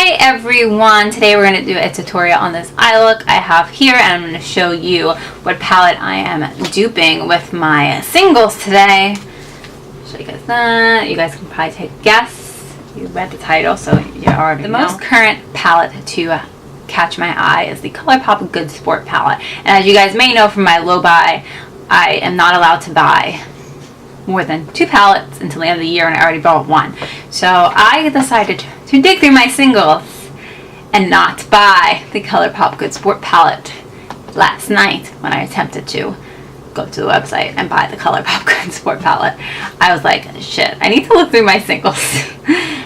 Hey everyone, today we're going to do a tutorial on this eye look I have here, and I'm going to show you what palette I am duping with my singles today. Show you guys that. You guys can probably take a guess. You read the title, so you already know. The most current palette to catch my eye is the Colourpop Good Sport palette. And as you guys may know from my low buy, I am not allowed to buy more than 2 palettes until the end of the year, and I already bought 1. So I decided to dig through my singles and not buy the Colourpop Good Sport palette last night when I attempted to go to the website and buy the Colourpop Good Sport palette. I was like, shit, I need to look through my singles.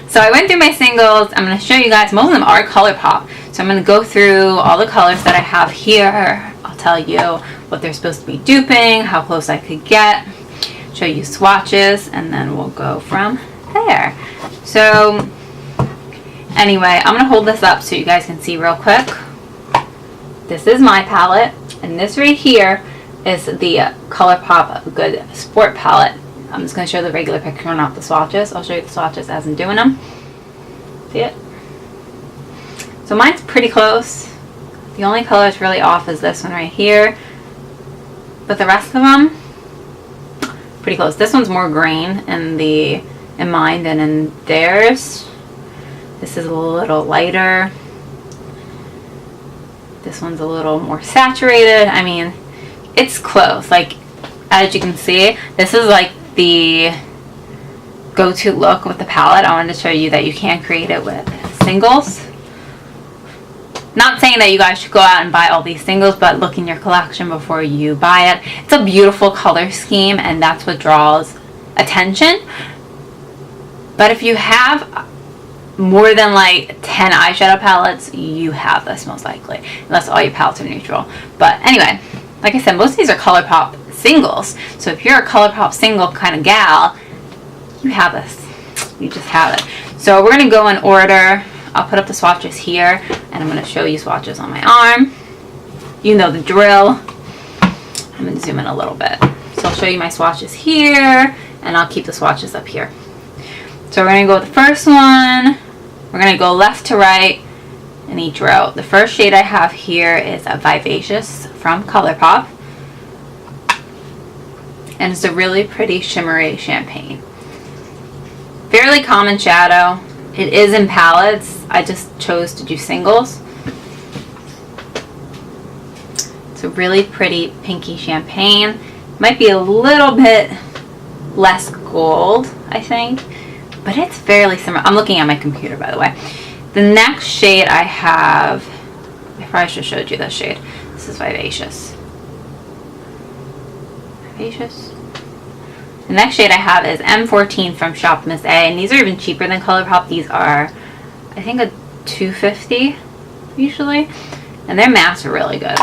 So I went through my singles. I'm going to show you guys. Most of them are Colourpop. So I'm going to go through all the colors that I have here. I'll tell you what they're supposed to be duping, how close I could get, show you swatches, and then we'll go from there. So anyway, I'm going to hold this up so you guys can see real quick. This is my palette, and this right here is the Colourpop Good Sport palette. I'm just going to show the regular picture, not the swatches. I'll show you the swatches as I'm doing them. See it? So mine's pretty close. The only color that's really off is this one right here. But the rest of them, pretty close. This one's more green in mine than in theirs. This is a little lighter. This one's a little more saturated. I mean, it's close. Like, as you can see, this is like the go-to look with the palette. I wanted to show you that you can create it with singles. Not saying that you guys should go out and buy all these singles, but look in your collection before you buy it. It's a beautiful color scheme, and that's what draws attention. But if you have more than like 10 eyeshadow palettes, you have this most likely, unless all your palettes are neutral. But anyway, like I said, most of these are Colourpop singles. So if you're a Colourpop single kind of gal, you have this. You just have it. So we're going to go in order. I'll put up the swatches here, and I'm going to show you swatches on my arm. You know the drill. I'm going to zoom in a little bit. So I'll show you my swatches here, and I'll keep the swatches up here. So we're going to go with the first one. We're going to go left to right in each row. The first shade I have here is a Vivacious from Colourpop. And it's a really pretty shimmery champagne. Fairly common shadow. It is in palettes. I just chose to do singles. It's a really pretty pinky champagne. Might be a little bit less gold, I think, but it's fairly similar. I'm looking at my computer, by the way. The next shade I have, I probably should have showed you this shade. This is Vivacious. Vivacious. The next shade I have is M14 from Shop Miss A, and these are even cheaper than Colourpop. These are, I think, a $2.50 usually, and their mattes are really good.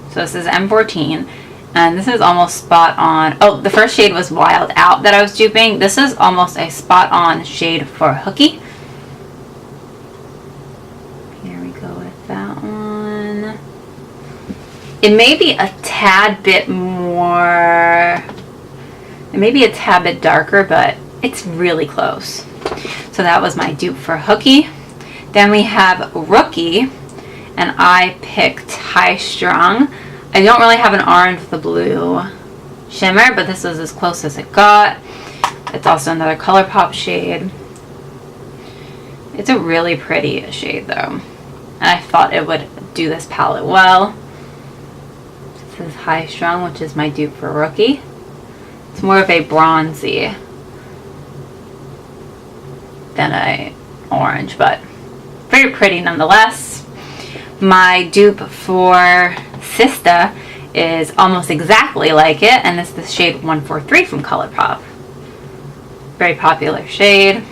So this is M14, and this is almost spot on. Oh, the first shade was Wild Out that I was duping. This is almost a spot on shade for Hooky. Here we go with that one. It may be a tad bit more, it may be a tad bit darker, but it's really close. So that was my dupe for Hooky. Then we have Rookie, and I picked High Strung. I don't really have an orange with a blue shimmer, but this is as close as it got. It's also another Colourpop shade. It's a really pretty shade though, and I thought it would do this palette well. This is High Strung, which is my dupe for Rookie. It's more of a bronzy than a orange, but very pretty nonetheless. My dupe for Sista is almost exactly like it, and it's the shade 143 from Colourpop. Very popular shade.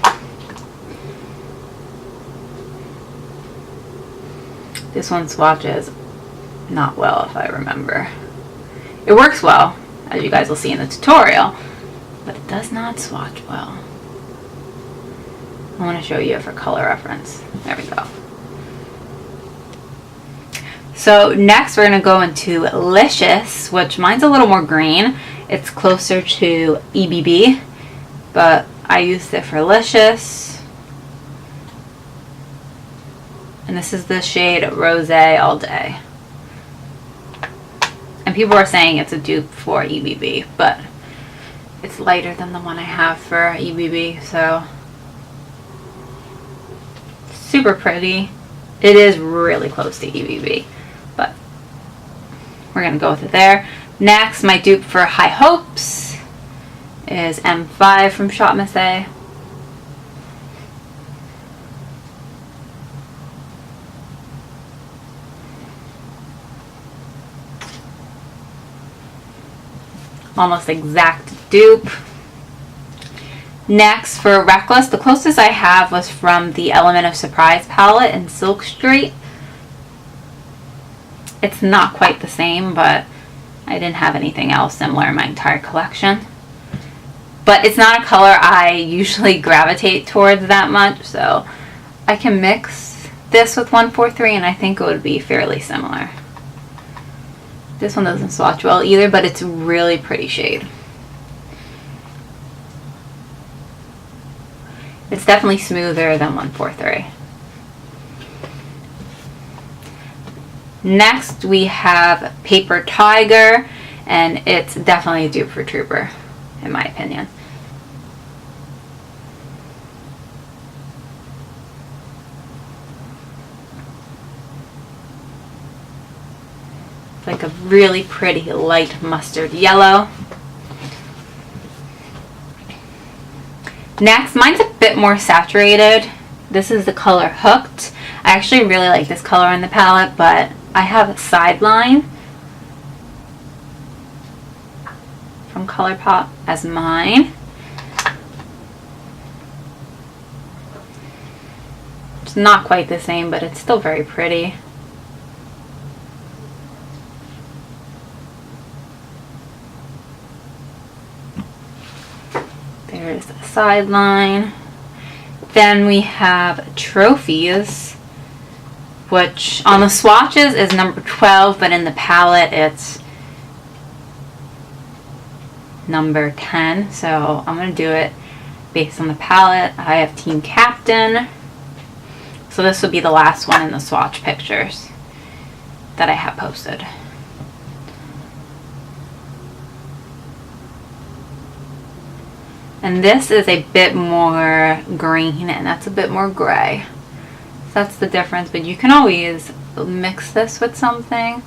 This one swatches not well, if I remember. It works well, as you guys will see in the tutorial, but it does not swatch well. I want to show you for color reference. There we go. So next we're going to go into Licious, which mine's a little more green. It's closer to EBB, but I used it for Licious. And this is the shade Rose All Day. And people are saying it's a dupe for EBB, but it's lighter than the one I have for EBB, so super pretty. It is really close to EBB, but we're gonna go with it there. Next, my dupe for High Hopes is M5 from Shop Missy. Almost exact dupe. Next, for Reckless, the closest I have was from the Element of Surprise palette in Silk Street. It's not quite the same, but I didn't have anything else similar in my entire collection. But it's not a color I usually gravitate towards that much, so I can mix this with 143 and I think it would be fairly similar. This one doesn't swatch well either, but it's a really pretty shade. It's definitely smoother than 143. Next we have Paper Tiger, and it's definitely a dupe for Trooper, in my opinion. It's like a really pretty light mustard yellow. Next, mine's a bit more saturated. This is the color Hooked. I actually really like this color on the palette, but I have a Sideline from Colourpop as mine. It's not quite the same, but it's still very pretty. There's a Sideline. Then we have Trophies, which on the swatches is number 12, but in the palette it's number 10. So I'm going to do it based on the palette. I have Team Captain. So this would be the last one in the swatch pictures that I have posted. And this is a bit more green, and that's a bit more gray. So that's the difference, but you can always mix this with something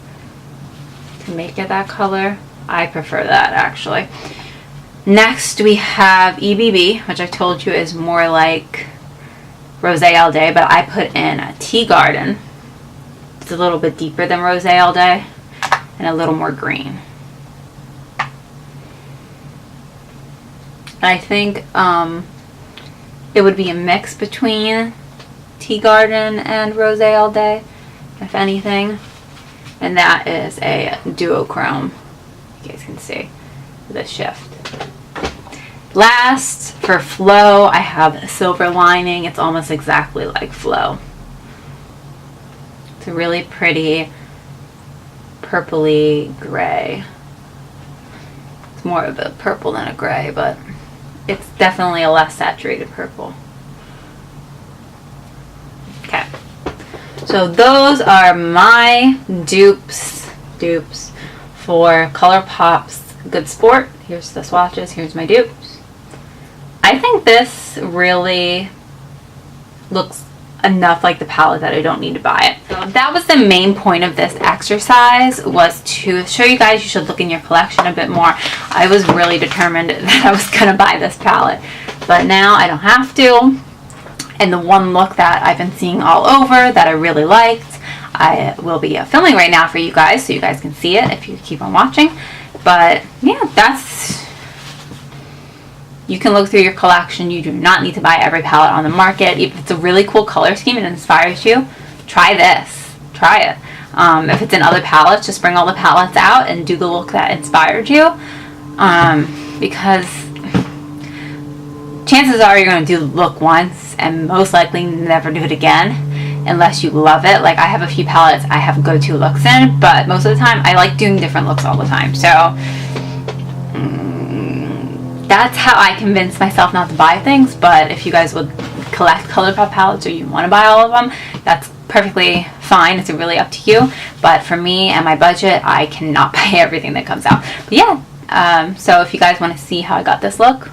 to make it that color. I prefer that, actually. Next, we have EBB, which I told you is more like Rose All Day, but I put in a Tea Garden. It's a little bit deeper than Rose All Day and a little more green. I think it would be a mix between Tea Garden and Rose All Day, if anything. And that is a duochrome. You guys can see the shift. Last, for Flow, I have Silver Lining. It's almost exactly like Flow. It's a really pretty purpley gray. It's more of a purple than a gray, but it's definitely a less saturated purple. Okay, so those are my dupes for Colourpop's Good Sport. Here's the swatches, here's my dupes. I think this really looks enough like the palette that I don't need to buy it. So that was the main point of this exercise, was to show you guys you should look in your collection a bit more. I was really determined that I was going to buy this palette, but now I don't have to. And the one look that I've been seeing all over that I really liked, I will be filming right now for you guys, so you guys can see it if you keep on watching. But yeah, you can look through your collection. You do not need to buy every palette on the market. If it's a really cool color scheme and inspires you, try this. Try it. If it's in other palettes, just bring all the palettes out and do the look that inspired you. Because chances are you're going to do the look once and most likely never do it again unless you love it. Like, I have a few palettes I have go-to looks in, but most of the time I like doing different looks all the time. So that's how I convince myself not to buy things. But if you guys would collect Colourpop palettes or you want to buy all of them, that's perfectly fine. It's really up to you. But for me and my budget, I cannot buy everything that comes out. But yeah, so if you guys want to see how I got this look,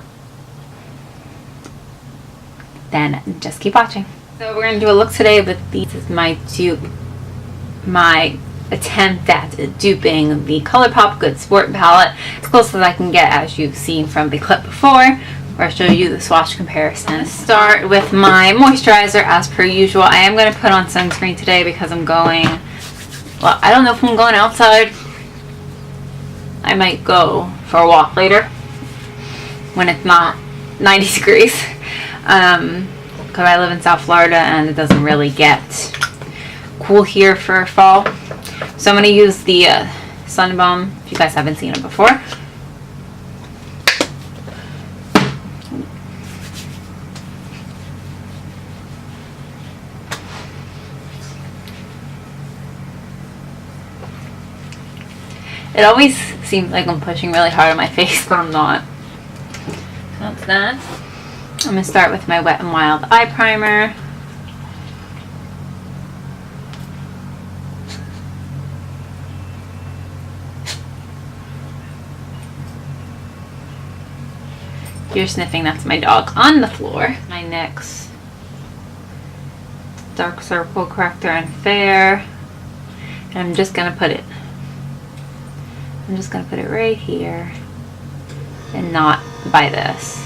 then just keep watching. So we're going to do a look today with these. This is my dupe, my attempt at duping the Colourpop Good Sport palette as close as I can get, as you've seen from the clip before, where I show you the swatch comparison. I'm going to start with my moisturizer as per usual. I am going to put on sunscreen today because I'm going, well, I don't know if I'm going outside. I might go for a walk later when it's not 90 degrees. Because I live in South Florida and it doesn't really get cool here for fall. So I'm going to use the Sun Bomb, if you guys haven't seen it before. It always seems like I'm pushing really hard on my face, but I'm not. So that's that. I'm going to start with my Wet n Wild eye primer. If you're sniffing, that's my dog on the floor. My NYX Dark Circle Corrector and Fair. And I'm just going to put it right here and not by this.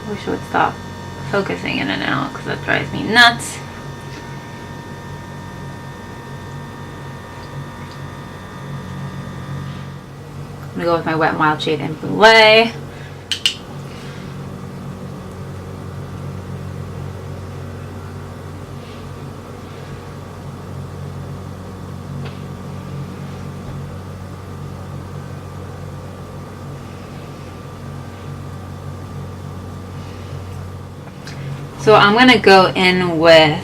I wish it would stop focusing in and out because that drives me nuts. I'm going to go with my Wet n Wild shade in Brûlée. So I'm going to go in with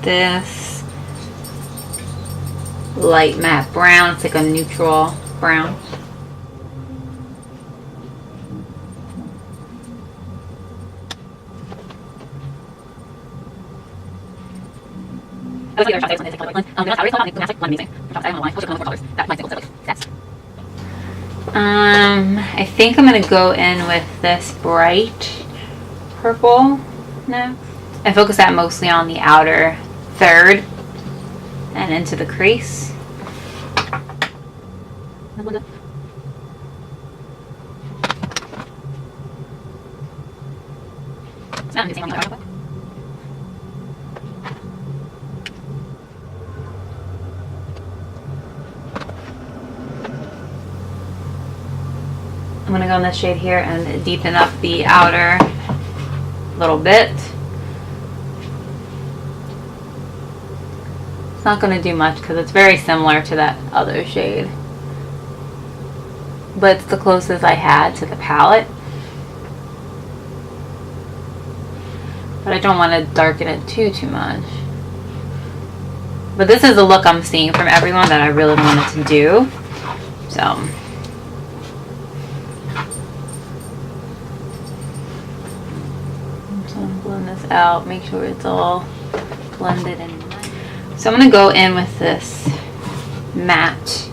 this light matte brown. It's like a neutral brown. I think I'm going to go in with this bright purple next and focus that mostly on the outer third and into the crease. I'm going to go in this shade here and deepen up the outer little bit. It's not going to do much because it's very similar to that other shade, but it's the closest I had to the palette. But I don't want to darken it too much. But this is the look I'm seeing from everyone that I really wanted to do. So this out, make sure it's all blended in. So I'm going to go in with this matte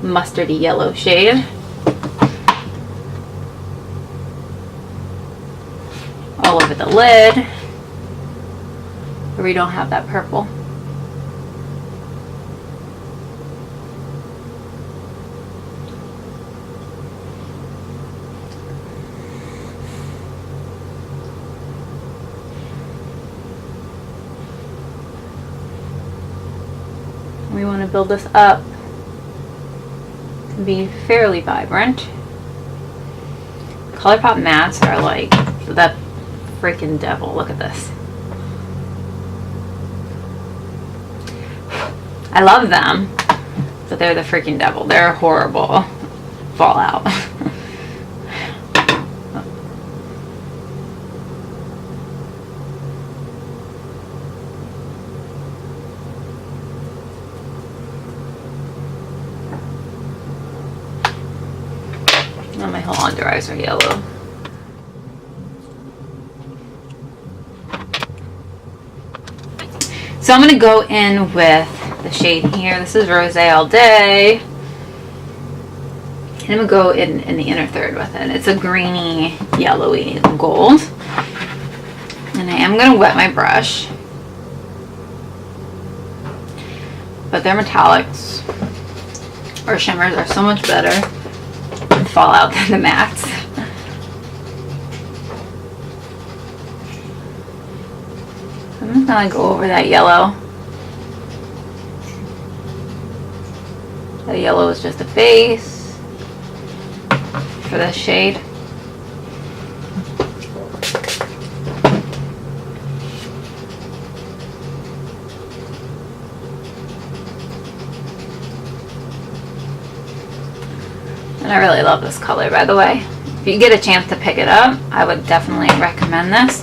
mustardy yellow shade. All over the lid where we don't have that purple. We want to build this up to be fairly vibrant. Colourpop mattes are like the freaking devil. Look at this. I love them, but they're the freaking devil. They're horrible. Fallout. whole under eyes are yellow. So I'm going to go in with the shade here. This is Rose All Day. And I'm going to go in the inner third with it. It's a greeny, yellowy gold. And I am going to wet my brush. But their metallics or shimmers are so much better with fallout than the mattes. I'm just going to go over that yellow. The yellow is just a base for this shade. And I really love this color, by the way. If you get a chance to pick it up, I would definitely recommend this.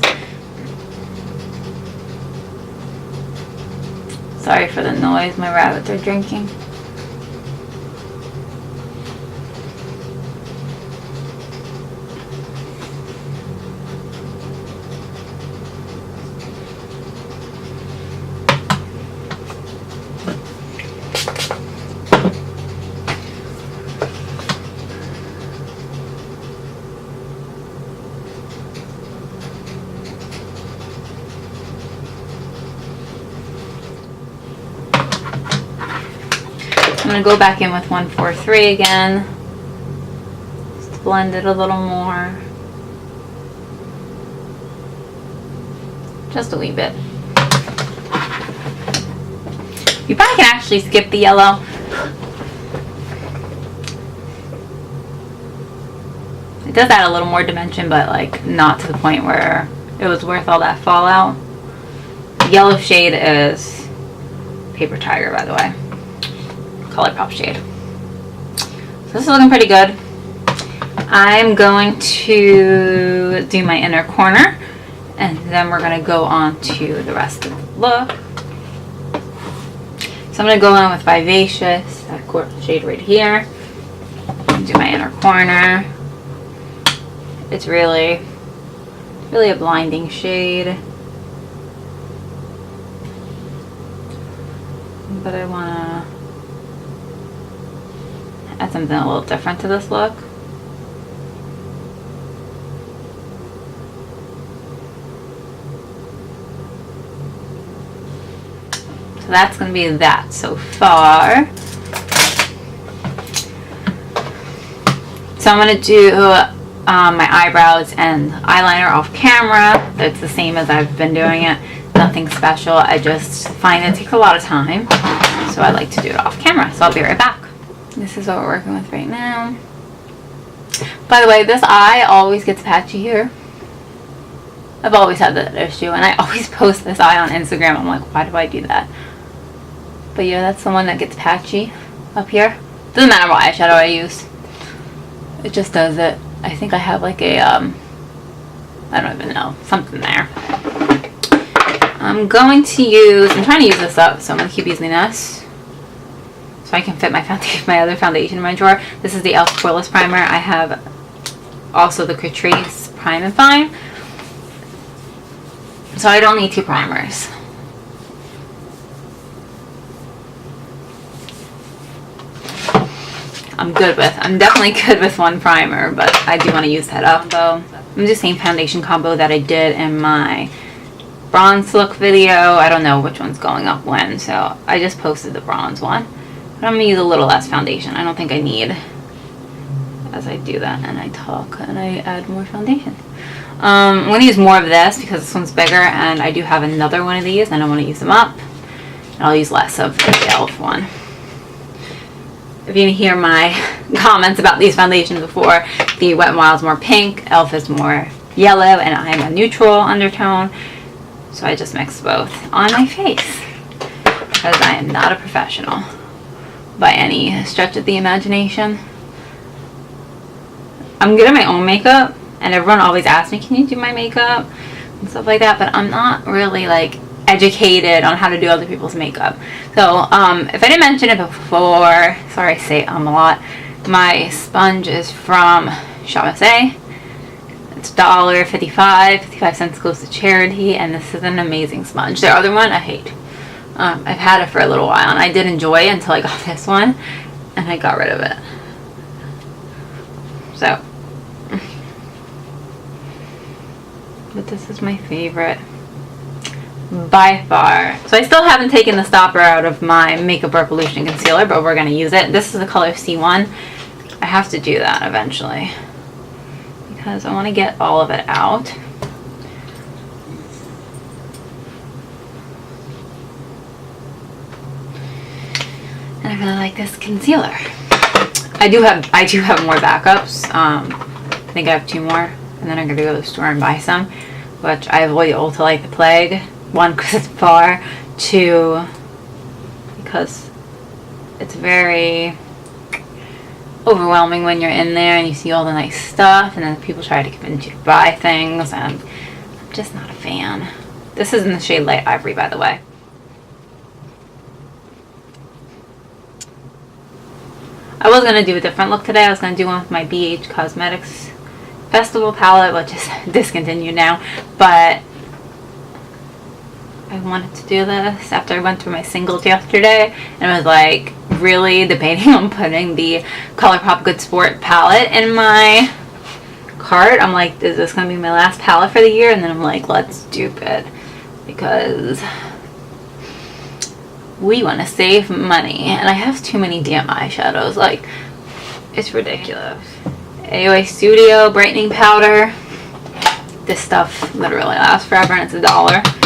Sorry for the noise, my rabbits are drinking. I'm going to go back in with 143 again, just to blend it a little more, just a wee bit. You probably can actually skip the yellow. It does add a little more dimension, but like not to the point where it was worth all that fallout. The yellow shade is Paper Tiger, by the way. Colourpop shade. So this is looking pretty good. I'm going to do my inner corner and then we're going to go on to the rest of the look. So I'm going to go in with Vivacious, that shade right here, and do my inner corner. It's really a blinding shade. But I want to add something a little different to this look. So that's going to be that so far. So I'm going to do my eyebrows and eyeliner off camera. It's the same as I've been doing it. Nothing special. I just find it takes a lot of time. So I like to do it off camera. So I'll be right back. This is what we're working with right now. By the way, this eye always gets patchy here. I've always had that issue, and I always post this eye on Instagram. I'm like, why do I do that? But yeah, that's the one that gets patchy up here. Doesn't matter what eyeshadow I use. It just does it. I think I have like a, I don't even know, something there. I'm trying to use this up, so I'm going to keep using this. So I can fit my other foundation in my drawer. This is the e.l.f. Poreless Primer. I have also the Catrice Prime and Fine. So I don't need two primers. I'm definitely good with one primer, but I do want to use that up. So I'm just the same foundation combo that I did in my bronze look video. I don't know which one's going up when, so I just posted the bronze one. But I'm going to use a little less foundation. I don't think I need, as I do that and I talk and I add more foundation. I'm going to use more of this because this one's bigger, and I do have another one of these and I want to use them up. And I'll use less of the e.l.f. one. If you hear my comments about these foundations before, the Wet n Wild is more pink, e.l.f. is more yellow, and I'm a neutral undertone. So I just mix both on my face because I am not a professional by any stretch of the imagination. I'm good at my own makeup, and everyone always asks me, can you do my makeup and stuff like that, but I'm not really like educated on how to do other people's makeup. So if I didn't mention it before, sorry I say a lot, my sponge is from Charmaze. It's $1.55 goes to charity, and this is an amazing sponge. The other one I hate. I've had it for a little while, and I did enjoy it until I got this one, and I got rid of it. So, but this is my favorite by far. So I still haven't taken the stopper out of my Makeup Revolution concealer, but we're going to use it. This is the color C1. I have to do that eventually because I want to get all of it out. And I really like this concealer. I do have more backups. I think I have 2 more, and then I'm gonna go to the store and buy some, which I avoid Ulta like the plague. 1, because it's far. 2, because it's very overwhelming when you're in there and you see all the nice stuff, and then people try to convince you to buy things, and I'm just not a fan. This is in the shade Light Ivory, by the way. I was going to do a different look today. I was going to do one with my BH Cosmetics Festival palette, which is discontinued now, but I wanted to do this after I went through my singles yesterday and was like really debating on putting the Colourpop Good Sport palette in my cart. I'm like, is this going to be my last palette for the year? And then I'm like, let's dupe it because we want to save money, and I have too many damn eyeshadows. Like, it's ridiculous. AOA Studio Brightening Powder. This stuff literally lasts forever, and it's $1.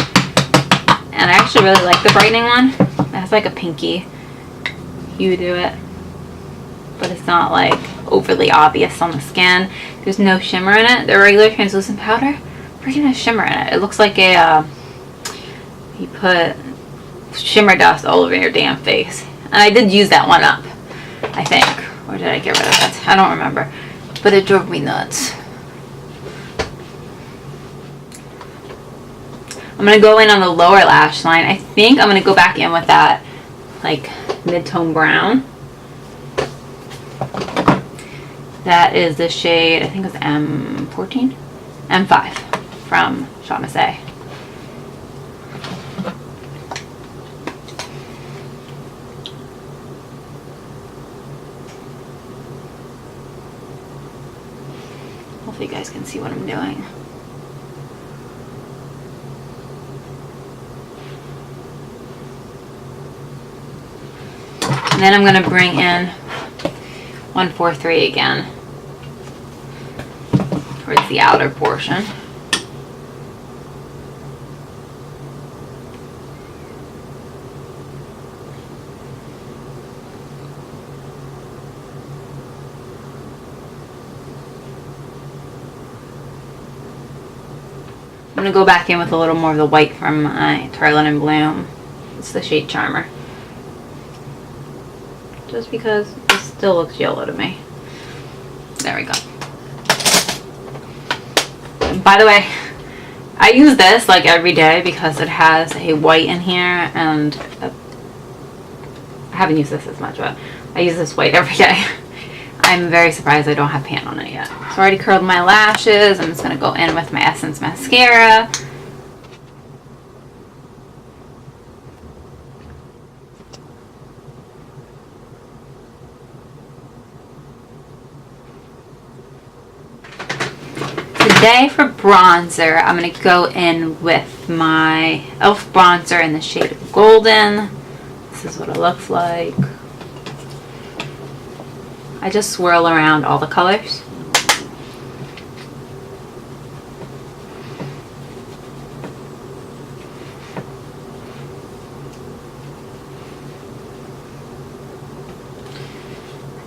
And I actually really like the brightening one. It has like a pinky hue to it, but it's not like overly obvious on the skin. There's no shimmer in it. The regular translucent powder freaking has shimmer in it. It looks like a you put shimmer dust all over your damn face. And I did use that one up, I think. Or did I get rid of it? I don't remember. But it drove me nuts. I'm going to go in on the lower lash line. I think I'm going to go back in with that, like, mid-tone brown. That is the shade, I think it was M14? M5 from Charmaze. Hopefully you guys can see what I'm doing. And then I'm going to bring in 143 again towards the outer portion. I'm going to go back in with a little more of the white from my Tarlet and Bloom. It's the shade Charmer. Just because it still looks yellow to me. There we go. And by the way, I use this like every day because it has a white in here, and I haven't used this as much, but I use this white every day. I'm very surprised I don't have pan on it yet. So I already curled my lashes. I'm just going to go in with my Essence mascara. Today for bronzer, I'm going to go in with my e.l.f. bronzer in the shade Golden. This is what it looks like. I just swirl around all the colors.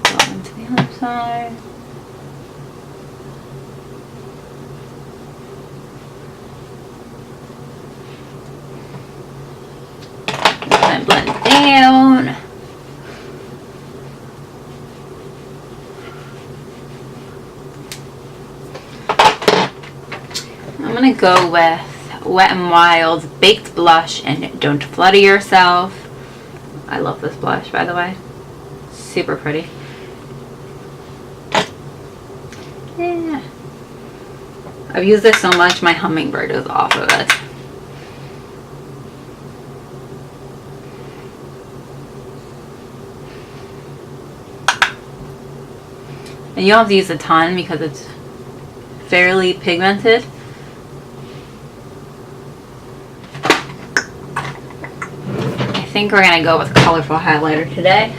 Go into the other side. And blend it down. I'm going to go with Wet n Wild's Baked Blush and Don't Flutter Yourself. I love this blush, by the way. Super pretty. I've used this so much, my hummingbird is off of it. And you don't have to use a ton because it's fairly pigmented. I think we're gonna go with a colorful highlighter today.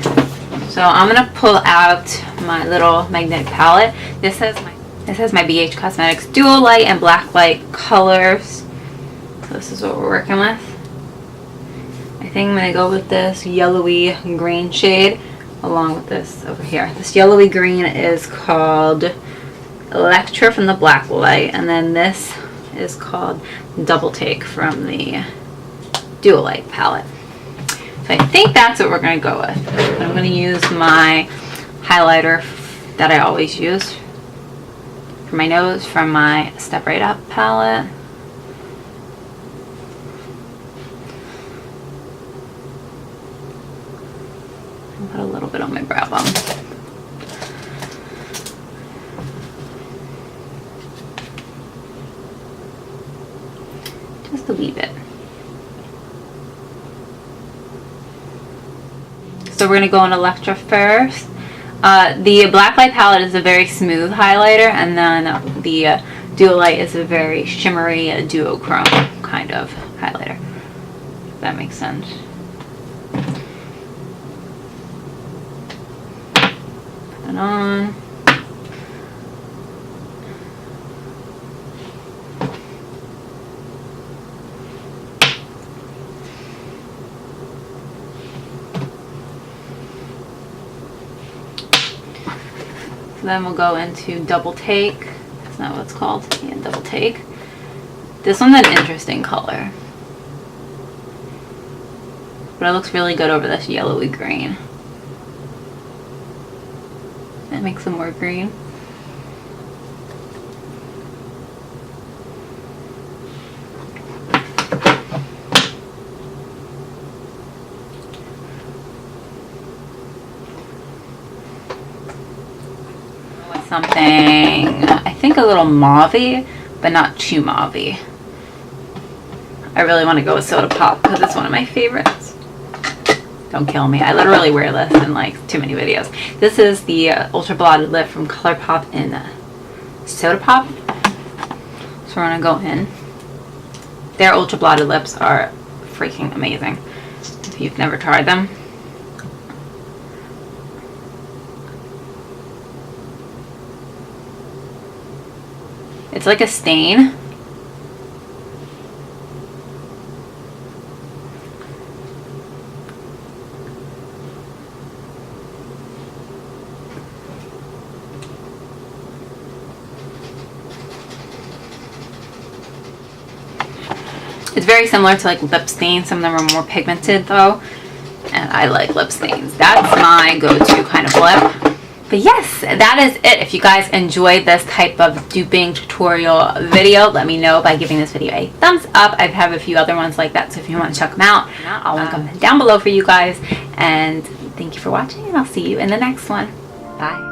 So I'm gonna pull out my little magnetic palette. This has my BH Cosmetics Dual Light and Black Light colors. So this is what we're working with. I think I'm gonna go with this yellowy green shade along with this over here. This yellowy green is called Electra from the Black Light, and then this is called Double Take from the Dual Light palette. So I think that's what we're going to go with. I'm going to use my highlighter that I always use for my nose from my Step Right Up palette. I'll put a little bit on my brow bone. Just a wee bit. So we're going to go on Electra first. The Black Light palette is a very smooth highlighter, and then the Dual Light is a very shimmery duochrome kind of highlighter. If that makes sense. Put it on. Then we'll go into Double Take. That's not what it's called. Yeah, Double Take. This one's an interesting color, but it looks really good over this yellowy green. That makes some more green. Something, I think a little mauvey, but not too mauvey. I really want to go with Soda Pop because it's one of my favorites. Don't kill me. I literally wear this in like too many videos. This is the Ultra Blotted Lip from Colourpop in Soda Pop. So we're going to go in. Their Ultra Blotted Lips are freaking amazing if you've never tried them. It's like a stain. It's very similar to like lip stains. Some of them are more pigmented though, and I like lip stains. That's my go-to kind of lip. But yes, that is it. If you guys enjoyed this type of duping tutorial video, let me know by giving this video a thumbs up. I have a few other ones like that, so if you want to check them out, I'll link them down below for you guys. And thank you for watching, and I'll see you in the next one. Bye.